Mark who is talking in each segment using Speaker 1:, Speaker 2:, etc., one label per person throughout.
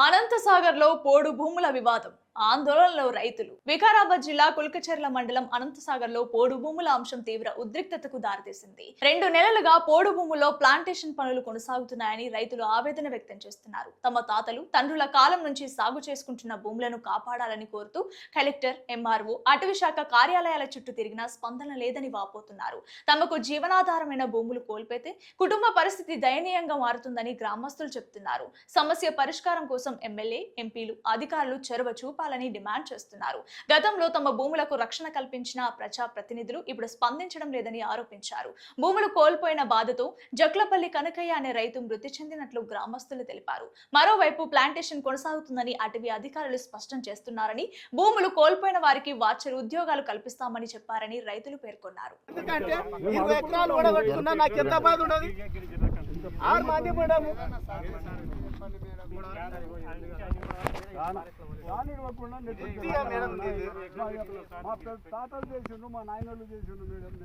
Speaker 1: అనంతసాగర్ లో పోడు భూముల వివాదం ఆందోళనలో రైతులు. వికారాబాద్ జిల్లా కుల్కచర్ల మండలం అనంతసాగర్ లో పోడు భూముల అంశం తీవ్ర ఉద్రిక్తతకు దారితీసింది. 2 నెలలుగా పోడు భూముల్లో ప్లాంటేషన్ పనులు కొనసాగుతున్నాయని రైతులు ఆవేదన వ్యక్తం చేస్తున్నారు. తమ తాతలు తండ్రుల కాలం నుంచి సాగు చేసుకుంటున్న భూములను కాపాడాలని కోరుతూ కలెక్టర్, ఎంఆర్ఓ, అటవీ శాఖ కార్యాలయాల చుట్టూ తిరిగినా స్పందన లేదని వాపోతున్నారు. తమకు జీవనాధారమైన భూములు కోల్పోతే కుటుంబ పరిస్థితి దయనీయంగా మారుతుందని గ్రామస్తులు చెబుతున్నారు. సమస్య పరిష్కారం కోసం ఎమ్మెల్యే, ఎంపీలు, అధికారులు చొరవ చూపాలని డిమాండ్ చేస్తున్నారు. గతంలో తమ భూములకు రక్షణ కల్పించిన ప్రజా ప్రతినిధులు ఇప్పుడు స్పందించడం లేదని ఆరోపించారు. భూములు కోల్పోయిన బాధతో జక్లపల్లి కనకయ్య అనే రైతు మృతి చెందినట్లు గ్రామస్తులు తెలిపారు. మరోవైపు ప్లాంటేషన్ కొనసాగుతుందని అటవీ అధికారులు స్పష్టం చేస్తున్నారని, భూములు కోల్పోయిన వారికి వాచర్ ఉద్యోగాలు కల్పిస్తామని చెప్పారని రైతులు పేర్కొన్నారు.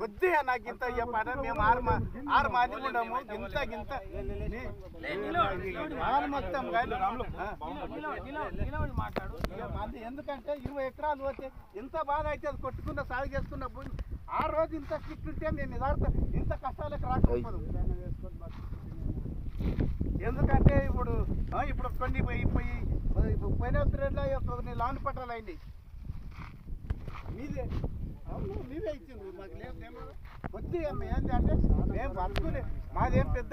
Speaker 2: కొద్దిగా నాకు ఇంత చెప్పాలి. మేము ఆరు మాది ఉండము. ఇంత మొత్తం ఎందుకంటే 20 ఎకరాలు పోతే ఎంత బాధ అయితే అది కొట్టుకున్న సాగు చేసుకున్న భూమి ఆ రోజు ఇంత స్ట్రిక్ట్ ఉంటే మేము నిదాడుతాం. ఇంత కష్టాలకు రాకపోదు. ఎందుకంటే ఇప్పుడు కొన్ని పోయిన కొన్ని లాన్ పట్టాలు అయింది. మీదే ఇచ్చిండ్రు. మాకు లేదు కొద్దిగా ఏంటంటే మేము బతుకులే. మాదేం పెద్ద